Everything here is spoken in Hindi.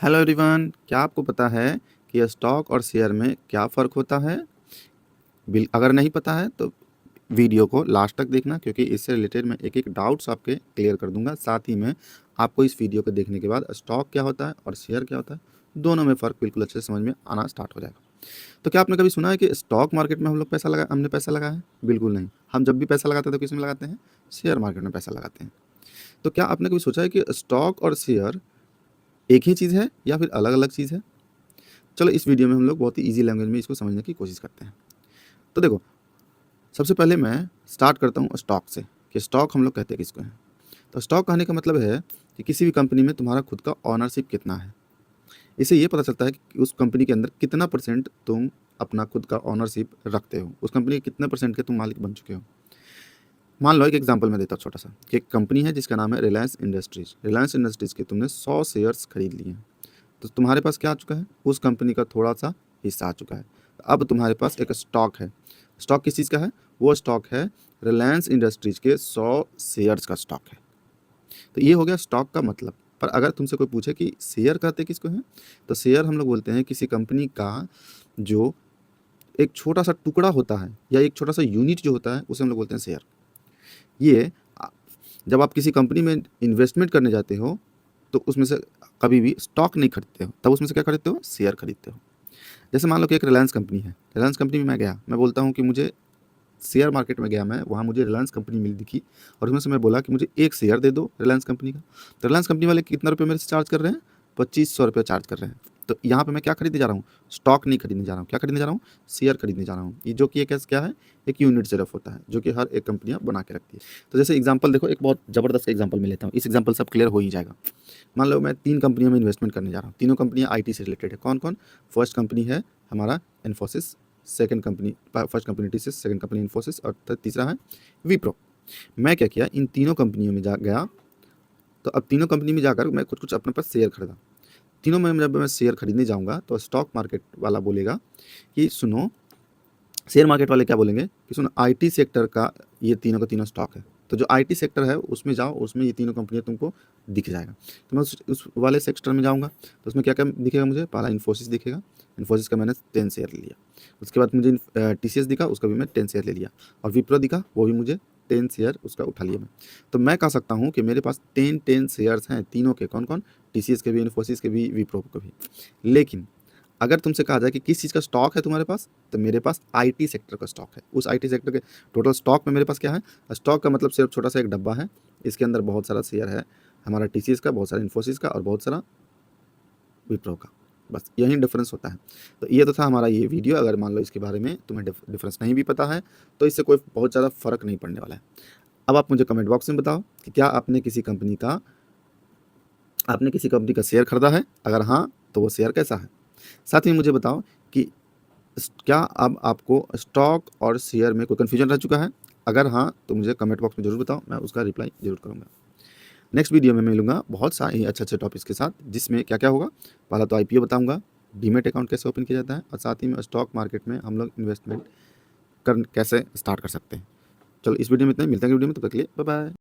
हेलो एवरीवन, क्या आपको पता है कि स्टॉक और शेयर में क्या फ़र्क होता है? अगर नहीं पता है तो वीडियो को लास्ट तक देखना, क्योंकि इससे रिलेटेड मैं एक-एक डाउट्स आपके क्लियर कर दूँगा। साथ ही में आपको इस वीडियो को देखने के बाद स्टॉक क्या होता है और शेयर क्या होता है, दोनों में फ़र्क बिल्कुल अच्छे से समझ में आना स्टार्ट हो जाएगा। तो क्या आपने कभी सुना है कि स्टॉक मार्केट में हमने पैसा लगाया है? बिल्कुल नहीं। हम जब भी पैसा लगाते हैं तो किसमें लगाते हैं? शेयर मार्केट में पैसा लगाते हैं। तो क्या आपने कभी सोचा है कि स्टॉक और शेयर एक ही चीज़ है या फिर अलग-अलग चीज़ है? चलो इस वीडियो में हम लोग बहुत ही ईज़ी लैंग्वेज में इसको समझने की कोशिश करते हैं। तो देखो, सबसे पहले मैं स्टार्ट करता हूँ स्टॉक से, कि स्टॉक हम लोग कहते किसको हैं। तो स्टॉक कहने का मतलब है कि किसी भी कंपनी में तुम्हारा खुद का ओनरशिप कितना है। इससे ये पता चलता है कि उस कंपनी के अंदर कितना परसेंट तुम अपना खुद का ओनरशिप रखते हो, उस कंपनी के कितने परसेंट के तुम मालिक बन चुके हो। मान लो एक एग्जांपल मैं देता हूँ छोटा सा, कि एक कंपनी है जिसका नाम है रिलायंस इंडस्ट्रीज़। रिलायंस इंडस्ट्रीज़ के तुमने 100 शेयर्स खरीद लिए हैं। तो तुम्हारे पास क्या आ चुका है? उस कंपनी का थोड़ा-सा हिस्सा आ चुका है। अब तुम्हारे पास एक स्टॉक है। स्टॉक किस चीज़ का है? वो स्टॉक है रिलायंस इंडस्ट्रीज़ के 100 शेयर्स का स्टॉक है। तो ये हो गया स्टॉक का मतलब। पर अगर तुमसे कोई पूछे कि शेयर कहते किसको हैं? तो शेयर हम लोग बोलते हैं किसी कंपनी का जो एक छोटा-सा टुकड़ा होता है या एक छोटा-सा यूनिट जो होता है, उसे हम लोग बोलते हैं शेयर। ये अ, जब आप किसी कंपनी में इन्वेस्टमेंट करने जाते हो, तो उसमें से कभी भी स्टॉक नहीं खरीदते हो, तब उसमें से क्या खरीदते हो? शेयर खरीदते हो। जैसे मान लो कि एक रिलायंस कंपनी है, रिलायंस कंपनी में मैं गया, मैं बोलता हूँ कि मुझे शेयर मार्केट में गया मैं, वहाँ मुझे रिलायंस कंपनी मिली दिखी और उसमें से मैं बोला कि मुझे एक शेयर दे दो रिलायंस कंपनी का। तो रिलायंस कंपनी वाले कितना रुपये मेरे से चार्ज कर रहे हैं? 2500 रुपये चार्ज कर रहे हैं। तो यहाँ पे मैं क्या खरीदने जा रहा हूँ? स्टॉक नहीं खरीदने जा रहा हूँ। क्या खरीदने जा रहा हूँ? शेयर खरीदने जा रहा हूँ। ये जो कि एक क्या है? एक यूनिट सिर्फ होता है, जो कि हर एक कंपनियाँ बना के रखती है। तो जैसे एग्जाम्पल देखो, एक बहुत ज़बरदस्त एग्जाम्पल मैं लेता हूँ, इस एग्जाम्पल से अब क्लियर हो ही जाएगा। मान लो मैं 3 कंपनियों में इन्वेस्टमेंट करने जा रहा हूँ। तीनों कंपनियाँ आईटी से रिलेटेड है। कौन-कौन? फर्स्ट कंपनी है हमारा Infosys, first company TCS, second company Infosys और तीसरा है विप्रो। मैं क्या किया, इन तीनों कंपनियों में जा गया, तो अब तीनों कंपनी में जाकर मैं कुछ-कुछ अपने पास शेयर खरीदा। तीनों में जब मैं शेयर खरीदने जाऊँगा तो स्टॉक मार्केट वाला बोलेगा कि सुनो, शेयर मार्केट वाले क्या बोलेंगे कि सुनो, आईटी सेक्टर का ये तीनों का तीनों स्टॉक है। तो जो आईटी सेक्टर है उसमें जाओ, उसमें ये तीनों कंपनियाँ तुमको दिख जाएगा। तो मैं उस वाले सेक्टर में जाऊँगा, तो उसमें क्या-क्या दिखेगा मुझे? पहला इन्फोसिस दिखेगा, इन्फोसिस का मैंने 10 शेयर ले लिया। उसके बाद मुझे टीसीएस दिखा, उसका भी मैं 10 शेयर ले लिया और विप्रो दिखा, वो भी मुझे 10 शेयर उसका उठा लिया मैं। तो मैं कह सकता हूँ कि मेरे पास 10 शेयर्स हैं तीनों के। कौन-कौन? टीसीएस के भी, इन्फोसिस के भी, विप्रो के भी। लेकिन अगर तुमसे कहा जाए कि किस चीज़ का स्टॉक है तुम्हारे पास, तो मेरे पास आईटी सेक्टर का स्टॉक है। उस आईटी सेक्टर के टोटल स्टॉक में मेरे पास क्या है? स्टॉक का मतलब सिर्फ छोटा-सा एक डब्बा है, इसके अंदर बहुत सारा शेयर है, हमारा टीसीएस का, बहुत सारा इन्फोसिस का और बहुत सारा विप्रो का। बस यही डिफरेंस होता है। तो ये तो था हमारा ये वीडियो। अगर मान लो इसके बारे में तुम्हें डिफरेंस नहीं भी पता है, तो इससे कोई बहुत ज़्यादा फ़र्क नहीं पड़ने वाला है। अब आप मुझे कमेंट बॉक्स में बताओ कि क्या आपने किसी कंपनी का शेयर खरीदा है? अगर हाँ, तो वो शेयर कैसा है? साथ ही मुझे बताओ कि क्या अब आपको स्टॉक और शेयर में कोई कन्फ्यूजन रह चुका है? अगर हाँ, तो मुझे कमेंट बॉक्स में ज़रूर बताओ, मैं उसका रिप्लाई ज़रूर करूँगा। नेक्स्ट वीडियो में मिलूँगा बहुत सारे अच्छे-अच्छे टॉपिक्स के साथ, जिसमें क्या-क्या होगा? पहला तो आईपीओ बताऊँगा, डीमैट अकाउंट कैसे ओपन किया जाता है और साथ ही में स्टॉक मार्केट में हम लोग इन्वेस्टमेंट कैसे स्टार्ट कर सकते हैं। चलो इस वीडियो में इतना ही, मिलते हैं अगली वीडियो में, तब तक के लिए बाय बाय।